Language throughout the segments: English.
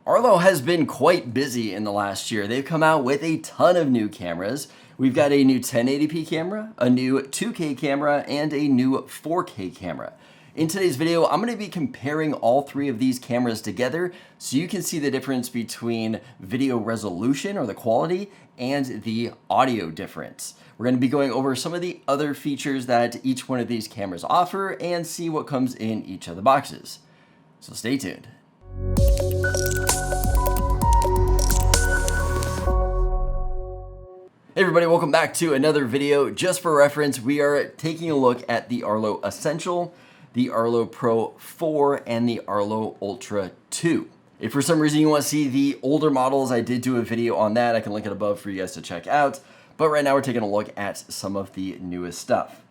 Arlo has been quite busy in the last year. They've come out with a ton of new cameras. We've got a new 1080p camera, a new 2K camera, and a new 4K camera. In today's video, I'm going to be comparing all three of these cameras together so you can see the difference between video resolution or the quality and the audio difference. We're going to be going over some of the other features that each one of these cameras offer and see what comes in each of the boxes. So stay tuned. Hey everybody, welcome back to another video. Just for reference, we are taking a look at the Arlo Essential, the Arlo Pro 4, and the Arlo Ultra 2. If for some reason you want to see the older models, I did do a video on that. I can link it above for you guys to check out. But right now we're taking a look at some of the newest stuff.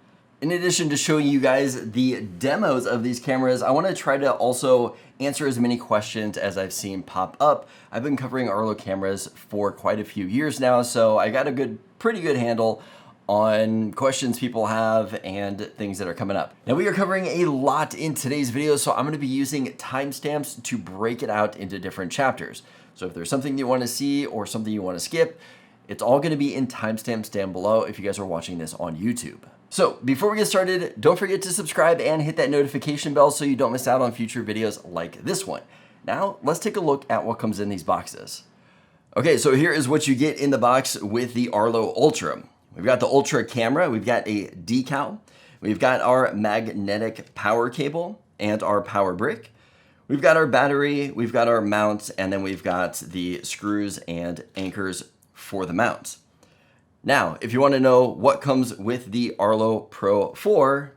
In addition to showing you guys the demos of these cameras, I want to try to also answer as many questions as I've seen pop up. I've been covering Arlo cameras for quite a few years now, so I got a pretty good handle on questions people have and things that are coming up. Now we are covering a lot in today's video, so I'm going to be using timestamps to break it out into different chapters. So if there's something you want to see or something you want to skip, it's all going to be in timestamps down below if you guys are watching this on YouTube. So before we get started, don't forget to subscribe and hit that notification bell so you don't miss out on future videos like this one. Now let's take a look at what comes in these boxes. Okay, so here is what you get in the box with the Arlo Ultra. We've got the Ultra camera, we've got a decal, we've got our magnetic power cable and our power brick. We've got our battery, we've got our mounts, and then we've got the screws and anchors for the mounts. Now, if you want to know what comes with the Arlo Pro 4,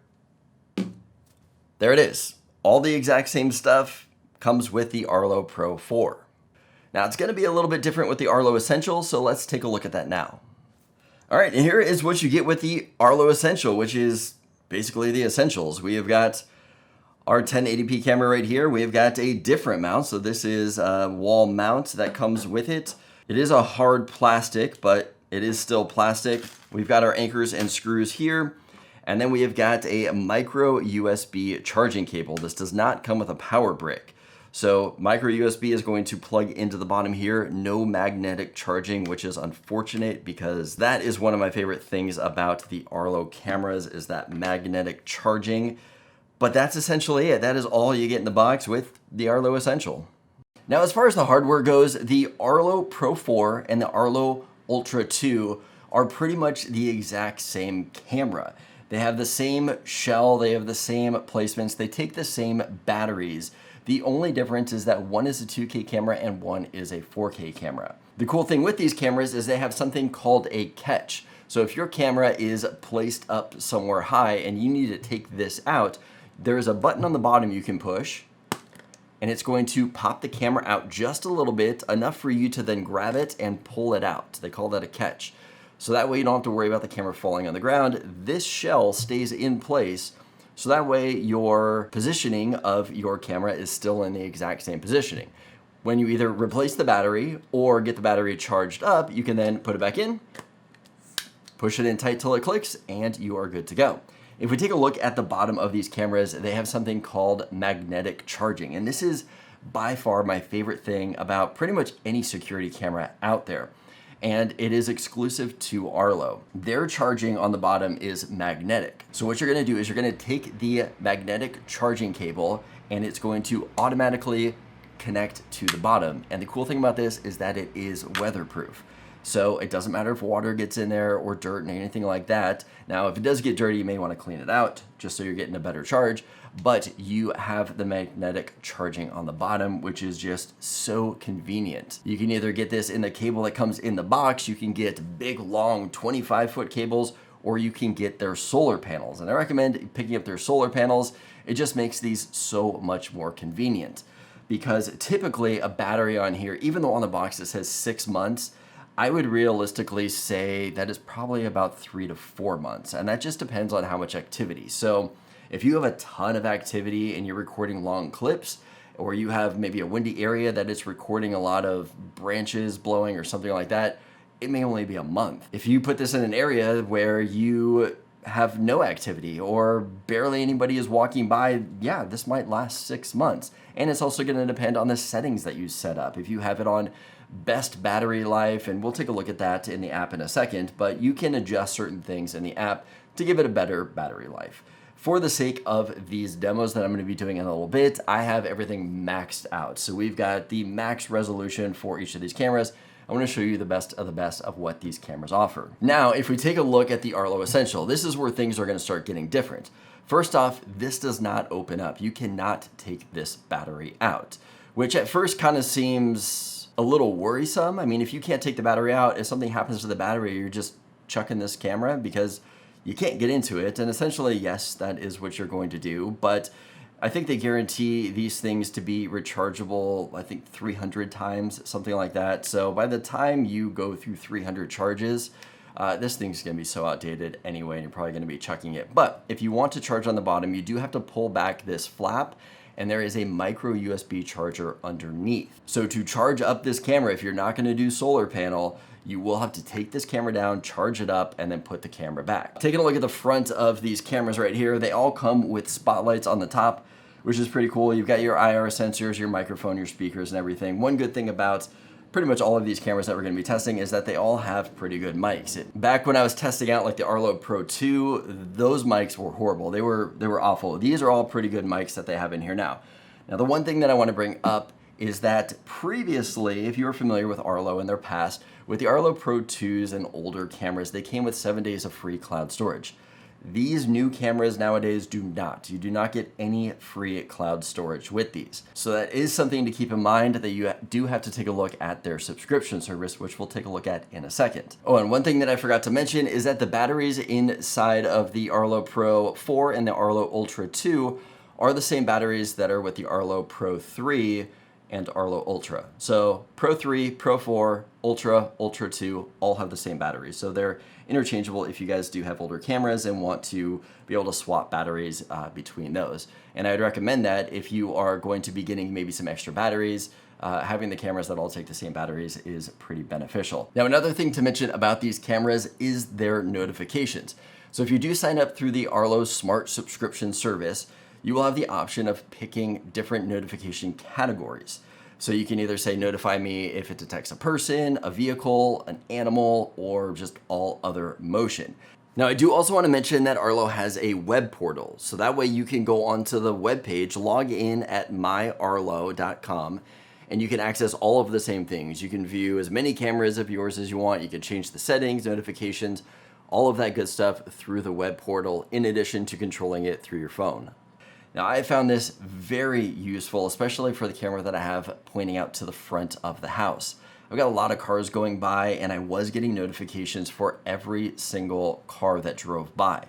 there it is. All the exact same stuff comes with the Arlo Pro 4. Now, it's going to be a little bit different with the Arlo Essential, so let's take a look at that now. All right, and here is what you get with the Arlo Essential, which is basically the essentials. We have got our 1080p camera right here. We have got a different mount, so this is a wall mount that comes with it. It is a hard plastic, but it is still plastic. We've got our anchors and screws here. And then we have got a micro USB charging cable. This does not come with a power brick. So micro USB is going to plug into the bottom here. No magnetic charging, which is unfortunate because that is one of my favorite things about the Arlo cameras is that magnetic charging. But that's essentially it. That is all you get in the box with the Arlo Essential. Now, as far as the hardware goes, the Arlo Pro 4 and the Arlo Ultra 2 are pretty much the exact same camera. They have the same shell, they have the same placements, they take the same batteries. The only difference is that one is a 2K camera and one is a 4K camera. The cool thing with these cameras is they have something called a catch. So if your camera is placed up somewhere high and you need to take this out, there's a button on the bottom you can push, and it's going to pop the camera out just a little bit, enough for you to then grab it and pull it out. They call that a catch. So that way you don't have to worry about the camera falling on the ground. This shell stays in place, so that way your positioning of your camera is still in the exact same positioning. When you either replace the battery or get the battery charged up, you can then put it back in, push it in tight till it clicks, and you are good to go. If we take a look at the bottom of these cameras, they have something called magnetic charging. And this is by far my favorite thing about pretty much any security camera out there. And it is exclusive to Arlo. Their charging on the bottom is magnetic. So what you're gonna do is you're gonna take the magnetic charging cable and it's going to automatically connect to the bottom. And the cool thing about this is that it is weatherproof. So it doesn't matter if water gets in there or dirt and anything like that. Now, if it does get dirty, you may want to clean it out just so you're getting a better charge. But you have the magnetic charging on the bottom, which is just so convenient. You can either get this in the cable that comes in the box, you can get big, long 25-foot cables, or you can get their solar panels. And I recommend picking up their solar panels. It just makes these so much more convenient. Because typically a battery on here, even though on the box it says 6 months, I would realistically say that is probably about 3 to 4 months, and that just depends on how much activity. So if you have a ton of activity and you're recording long clips, or you have maybe a windy area that is recording a lot of branches blowing or something like that, it may only be a month. If you put this in an area where you have no activity or barely anybody is walking by, yeah, this might last 6 months. And it's also going to depend on the settings that you set up. If you have it on best battery life, and we'll take a look at that in the app in a second, but you can adjust certain things in the app to give it a better battery life. For the sake of these demos that I'm going to be doing in a little bit, I have everything maxed out. So we've got the max resolution for each of these cameras. I want to show you the best of what these cameras offer. Now, if we take a look at the Arlo Essential, this is where things are going to start getting different. First off, this does not open up. You cannot take this battery out, which at first kind of seems a little worrisome. I mean, if you can't take the battery out, if something happens to the battery, you're just chucking this camera because you can't get into it. And essentially, yes, that is what you're going to do. But I think they guarantee these things to be rechargeable, I think 300 times, something like that. So by the time you go through 300 charges, this thing's gonna be so outdated anyway, and you're probably gonna be chucking it. But if you want to charge on the bottom, you do have to pull back this flap, and there is a micro USB charger underneath. So to charge up this camera, if you're not gonna do solar panel, you will have to take this camera down, charge it up, and then put the camera back. Taking a look at the front of these cameras right here, they all come with spotlights on the top, which is pretty cool. You've got your IR sensors, your microphone, your speakers, and everything. One good thing about pretty much all of these cameras that we're gonna be testing is that they all have pretty good mics. Back when I was testing out like the Arlo Pro 2, those mics were horrible. They were awful. These are all pretty good mics that they have in here now. Now, the one thing that I wanna bring up is that previously, if you were familiar with Arlo in their past, with the Arlo Pro 2s and older cameras, they came with 7 days of free cloud storage. These new cameras nowadays do not. You do not get any free cloud storage with these. So that is something to keep in mind, that you do have to take a look at their subscription service, which we'll take a look at in a second. Oh, and one thing that I forgot to mention is that the batteries inside of the Arlo Pro 4 and the Arlo Ultra 2 are the same batteries that are with the Arlo Pro 3 and Arlo Ultra. So Pro 3, Pro 4, Ultra, Ultra 2 all have the same batteries. So they're interchangeable if you guys do have older cameras and want to be able to swap batteries between those. And I'd recommend that if you are going to be getting maybe some extra batteries, having the cameras that all take the same batteries is pretty beneficial. Now, another thing to mention about these cameras is their notifications. So if you do sign up through the Arlo Smart Subscription Service, you will have the option of picking different notification categories. So you can either say notify me if it detects a person, a vehicle, an animal, or just all other motion. Now, I do also want to mention that Arlo has a web portal. So that way you can go onto the web page, log in at myarlo.com, and you can access all of the same things. You can view as many cameras of yours as you want. You can change the settings, notifications, all of that good stuff through the web portal, in addition to controlling it through your phone. Now, I found this very useful, especially for the camera that I have pointing out to the front of the house. I've got a lot of cars going by, and I was getting notifications for every single car that drove by.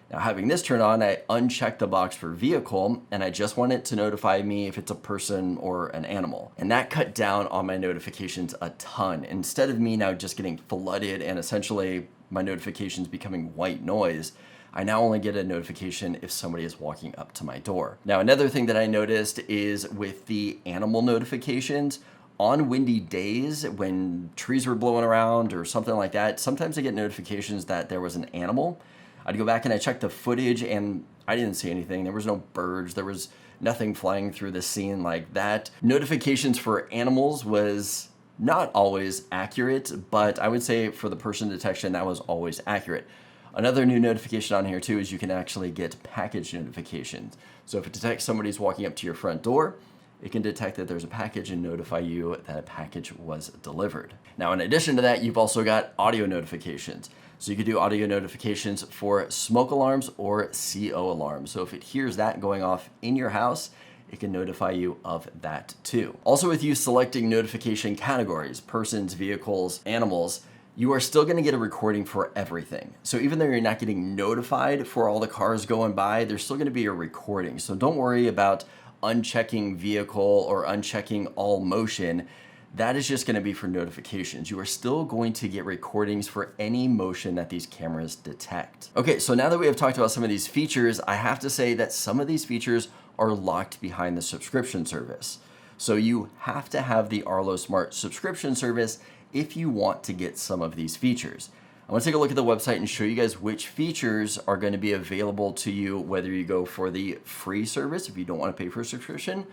Now, having this turned on, I unchecked the box for vehicle, and I just want it to notify me if it's a person or an animal. And that cut down on my notifications a ton. Instead of me now just getting flooded and essentially my notifications becoming white noise, I now only get a notification if somebody is walking up to my door. Now, another thing that I noticed is with the animal notifications, on windy days when trees were blowing around or something like that, sometimes I get notifications that there was an animal. I'd go back and I checked the footage and I didn't see anything. There was no birds. There was nothing flying through the scene like that. Notifications for animals was not always accurate, but I would say for the person detection, that was always accurate. Another new notification on here too is you can actually get package notifications. So if it detects somebody's walking up to your front door, it can detect that there's a package and notify you that a package was delivered. Now, in addition to that, you've also got audio notifications. So you can do audio notifications for smoke alarms or CO alarms. So if it hears that going off in your house, it can notify you of that too. Also, with you selecting notification categories, persons, vehicles, animals, you are still going to get a recording for everything. So even though you're not getting notified for all the cars going by, there's still going to be a recording. So don't worry about unchecking vehicle or unchecking all motion. That is just going to be for notifications. You are still going to get recordings for any motion that these cameras detect. Okay, so now that we have talked about some of these features, I have to say that some of these features are locked behind the subscription service. So you have to have the Arlo Smart subscription service if you want to get some of these features. I want to take a look at the website and show you guys which features are going to be available to you, whether you go for the free service if you don't want to pay for a subscription,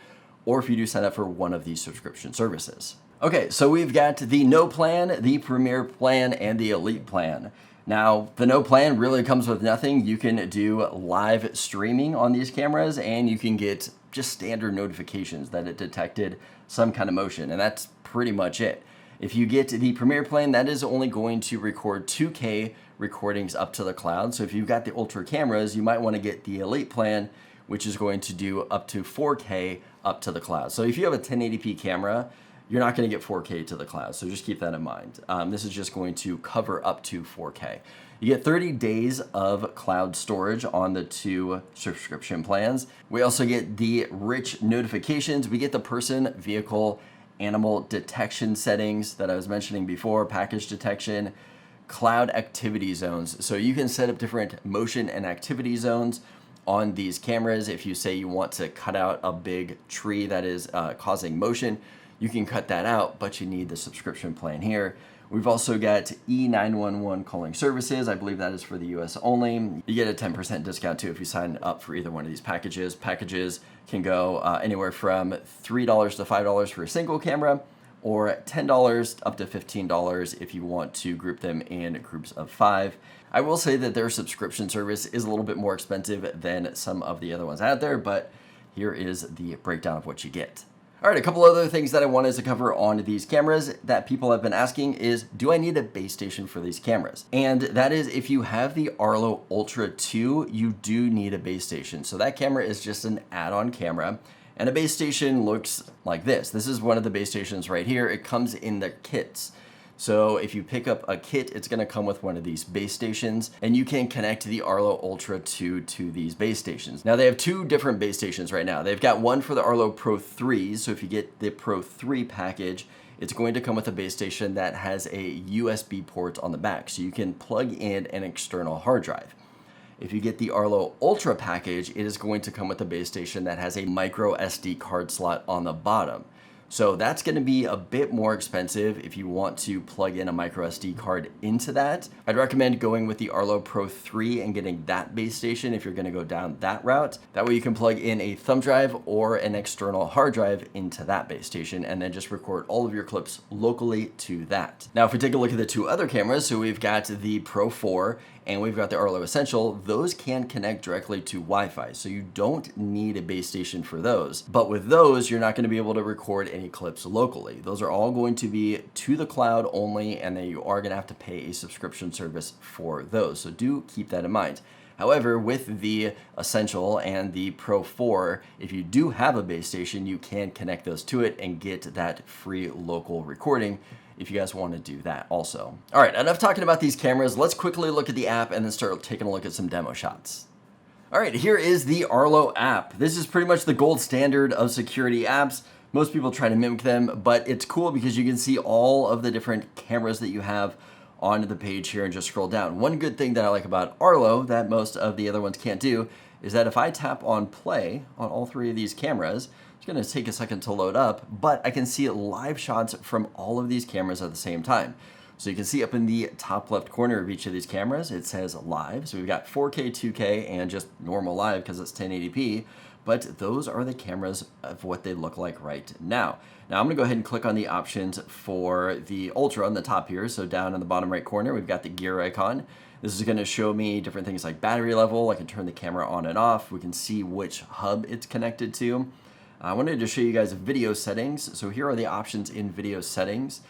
or if you do sign up for one of these subscription services. Okay, so we've got the No plan, the Premier plan, and the Elite plan. Now, the No plan really comes with nothing. You can do live streaming on these cameras, and you can get just standard notifications that it detected some kind of motion, and that's pretty much it. If you get the Premier plan, that is only going to record 2K recordings up to the cloud. So if you've got the Ultra cameras, you might want to get the Elite plan, which is going to do up to 4K up to the cloud. So if you have a 1080p camera, you're not going to get 4K to the cloud. So just keep that in mind. This is just going to cover up to 4K. You get 30 days of cloud storage on the 2 subscription plans. We also get the rich notifications. We get the person, vehicle, animal detection settings that I was mentioning before, package detection, cloud activity zones. So you can set up different motion and activity zones on these cameras. If you say you want to cut out a big tree that is causing motion, you can cut that out, but you need the subscription plan here. We've also got E911 calling services. I believe that is for the US only. You get a 10% discount too if you sign up for either one of these packages. Packages can go anywhere from $3 to $5 for a single camera, or $10 up to $15 if you want to group them in groups of 5. I will say that their subscription service is a little bit more expensive than some of the other ones out there, but here is the breakdown of what you get. All right, a couple other things that I wanted to cover on these cameras that people have been asking is, do I need a base station for these cameras? And that is, if you have the Arlo Ultra 2, you do need a base station. So that camera is just an add-on camera, and a base station looks like this. This is one of the base stations right here. It comes in the kits. So if you pick up a kit, it's going to come with one of these base stations, and you can connect the Arlo Ultra 2 to these base stations. Now they have 2 different base stations right now. They've got one for the Arlo Pro 3s. So if you get the Pro 3 package, it's going to come with a base station that has a USB port on the back, so you can plug in an external hard drive. If you get the Arlo Ultra package, it is going to come with a base station that has a micro SD card slot on the bottom. So that's going to be a bit more expensive if you want to plug in a micro SD card into that. I'd recommend going with the Arlo Pro 3 and getting that base station if you're going to go down that route. That way you can plug in a thumb drive or an external hard drive into that base station and then just record all of your clips locally to that. Now if we take a look at the 2 other cameras, so we've got the Pro 4 and we've got the Arlo Essential, those can connect directly to Wi-Fi, so you don't need a base station for those. But with those, you're not going to be able to record any clips locally. Those are all going to be to the cloud only, and then you are going to have to pay a subscription service for those, so do keep that in mind. However, with the Essential and the Pro 4, if you do have a base station, you can connect those to it and get that free local recording if you guys want to do that also. All right, enough talking about these cameras. Let's quickly look at the app and then start taking a look at some demo shots. All right, here is the Arlo app. This is pretty much the gold standard of security apps. Most people try to mimic them, but it's cool because you can see all of the different cameras that you have on the page here and just scroll down. One good thing that I like about Arlo that most of the other ones can't do is that if I tap on play on all 3 of these cameras, it's going to take a second to load up, but I can see live shots from all of these cameras at the same time. So you can see up in the top left corner of each of these cameras, it says live. So we've got 4K, 2K, and just normal live because it's 1080p. But those are the cameras of what they look like right now. Now I'm going to go ahead and click on the options for the Ultra on the top here. So down in the bottom right corner, we've got the gear icon. This is going to show me different things like battery level. I can turn the camera on and off. We can see which hub it's connected to. I wanted to show you guys video settings. So here are the options in video settings.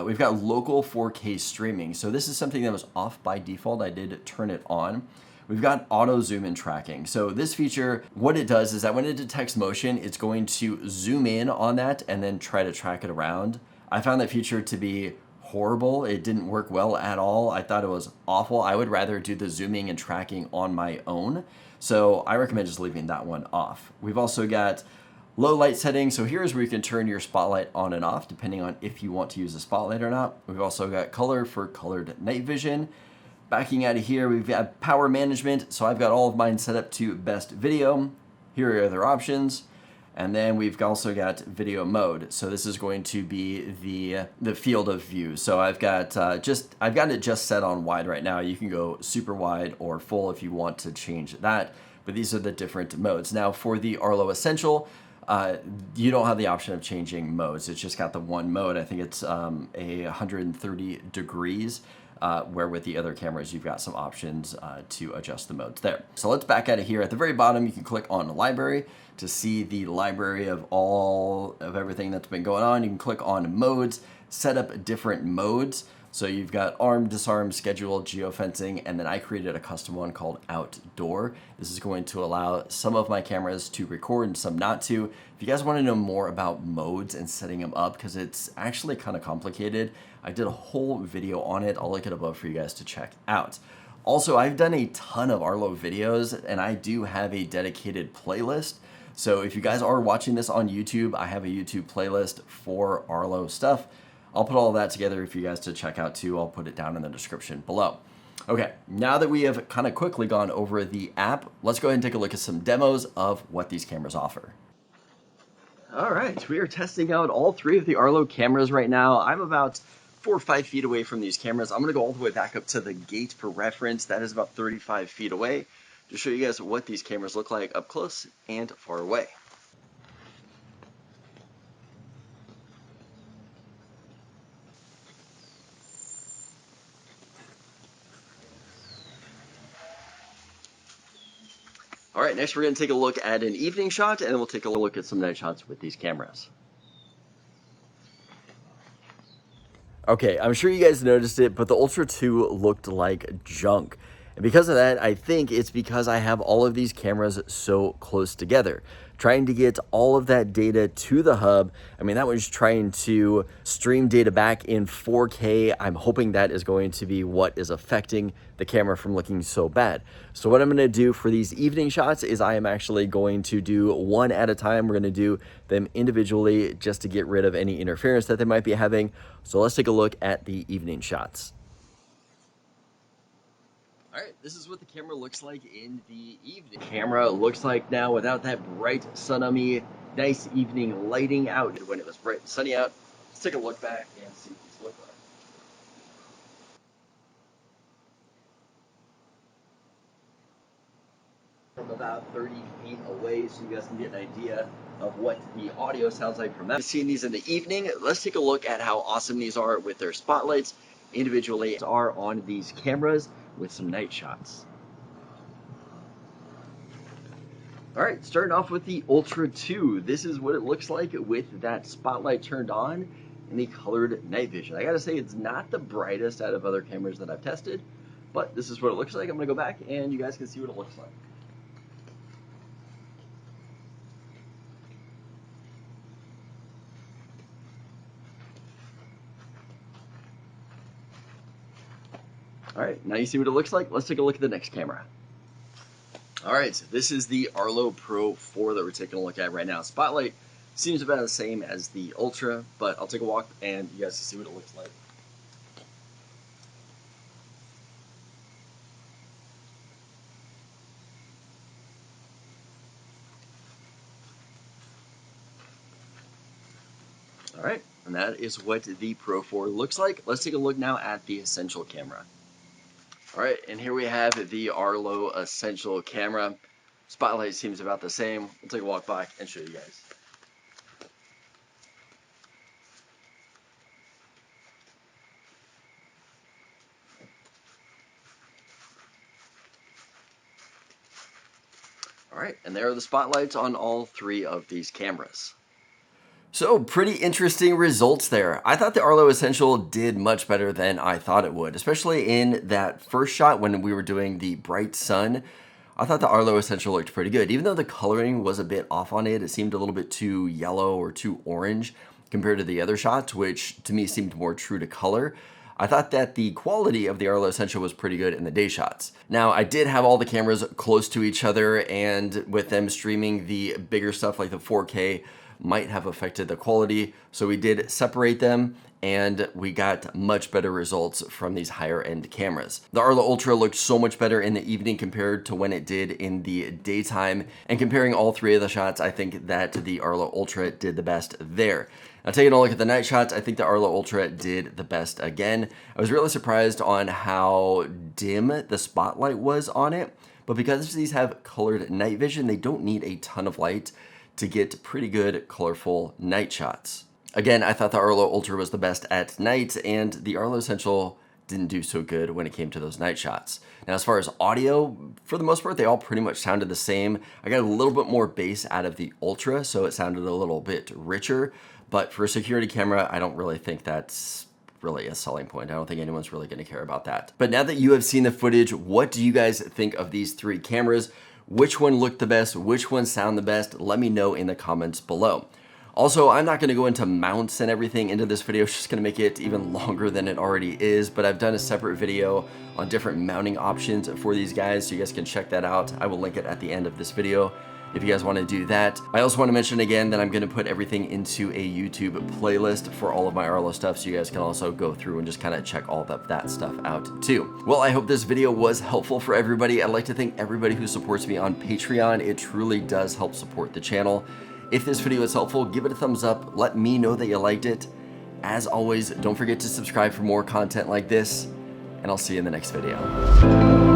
We've got local 4K streaming. So this is something that was off by default. I did turn it on. We've got auto zoom in tracking. So this feature, what it does is that when it detects motion, it's going to zoom in on that and then try to track it around. I found that feature to be horrible. It didn't work well at all. I thought it was awful. I would rather do the zooming and tracking on my own. So I recommend just leaving that one off. We've also got low light settings. So here's where you can turn your spotlight on and off depending on if you want to use a spotlight or not. We've also got color for colored night vision. Backing out of here, we've got power management. So I've got all of mine set up to best video. Here are other options. And then we've also got video mode. So this is going to be the field of view. So I've got it just set on wide right now. You can go super wide or full if you want to change that. But these are the different modes. Now for the Arlo Essential, you don't have the option of changing modes. It's just got the one mode. I think it's a 130 degrees. Where with the other cameras, you've got some options to adjust the modes there. So let's back at it here. At the very bottom, you can click on library to see the library of everything that's been going on. You can click on modes, set up different modes. So you've got arm, disarm, schedule, geofencing, and then I created a custom one called outdoor. This is going to allow some of my cameras to record and some not to. If you guys want to know more about modes and setting them up, because it's actually kind of complicated, I did a whole video on it. I'll link it above for you guys to check out. Also, I've done a ton of Arlo videos, and I do have a dedicated playlist. So if you guys are watching this on YouTube, I have a YouTube playlist for Arlo stuff. I'll put all of that together for you guys to check out too. I'll put it down in the description below. Okay, now that we have kind of quickly gone over the app, let's go ahead and take a look at some demos of what these cameras offer. All right, we are testing out all three of the Arlo cameras right now. I'm about 4 or 5 feet away from these cameras. I'm gonna go all the way back up to the gate for reference. That is about 35 feet away to show you guys what these cameras look like up close and far away. All right, next we're going to take a look at an evening shot, and then we'll take a look at some night shots with these cameras. Okay, I'm sure you guys noticed it, but the Ultra 2 looked like junk. And because of that, I think it's because I have all of these cameras so close together. Trying to get all of that data to the hub, I mean, that was trying to stream data back in 4K. I'm hoping that is going to be what is affecting the camera from looking so bad. So what I'm gonna do for these evening shots is I am actually going to do one at a time. We're gonna do them individually just to get rid of any interference that they might be having. So let's take a look at the evening shots. All right, this is what the camera looks like in the evening. Camera looks like now without that bright sun on me, nice evening lighting out when it was bright and sunny out. Let's take a look back and see what these look like. From about 30 feet away, so you guys can get an idea of what the audio sounds like from that. Seeing these in the evening, let's take a look at how awesome these are with their spotlights. Individually are on these cameras with some night shots. All right, starting off with the Ultra 2. This is what it looks like with that spotlight turned on and the colored night vision. I gotta say, it's not the brightest out of other cameras that I've tested, but this is what it looks like. I'm gonna go back and you guys can see what it looks like. All right, now you see what it looks like. Let's take a look at the next camera. All right, so this is the Arlo Pro 4 that we're taking a look at right now. Spotlight seems about the same as the Ultra, but I'll take a walk and you guys can see what it looks like. All right, and that is what the Pro 4 looks like. Let's take a look now at the Essential camera. All right, and here we have the Arlo Essential camera. Spotlight seems about the same. We'll take a walk back and show you guys. All right, and there are the spotlights on all three of these cameras. So pretty interesting results there. I thought the Arlo Essential did much better than I thought it would, especially in that first shot when we were doing the bright sun. I thought the Arlo Essential looked pretty good. Even though the coloring was a bit off on it, it seemed a little bit too yellow or too orange compared to the other shots, which to me seemed more true to color. I thought that the quality of the Arlo Essential was pretty good in the day shots. Now, I did have all the cameras close to each other, and with them streaming the bigger stuff like the 4K, might have affected the quality. So we did separate them and we got much better results from these higher end cameras. The Arlo Ultra looked so much better in the evening compared to when it did in the daytime, and comparing all three of the shots, I think that the Arlo Ultra did the best there. Now taking a look at the night shots, I think the Arlo Ultra did the best again. I was really surprised on how dim the spotlight was on it, but because these have colored night vision, they don't need a ton of light to get pretty good colorful night shots. Again, I thought the Arlo Ultra was the best at night, and the Arlo Essential didn't do so good when it came to those night shots. Now, as far as audio, for the most part, they all pretty much sounded the same. I got a little bit more bass out of the Ultra, so it sounded a little bit richer, but for a security camera, I don't really think that's really a selling point. I don't think anyone's really gonna care about that. But now that you have seen the footage, what do you guys think of these three cameras? Which one looked the best? Which one sound the best? Let me know in the comments below. Also, I'm not gonna go into mounts and everything into this video. It's just gonna make it even longer than it already is, but I've done a separate video on different mounting options for these guys, so you guys can check that out. I will link it at the end of this video if you guys wanna do that. I also wanna mention again that I'm gonna put everything into a YouTube playlist for all of my Arlo stuff, so you guys can also go through and just kinda check all of that stuff out too. Well, I hope this video was helpful for everybody. I'd like to thank everybody who supports me on Patreon. It truly does help support the channel. If this video was helpful, give it a thumbs up. Let me know that you liked it. As always, don't forget to subscribe for more content like this, and I'll see you in the next video.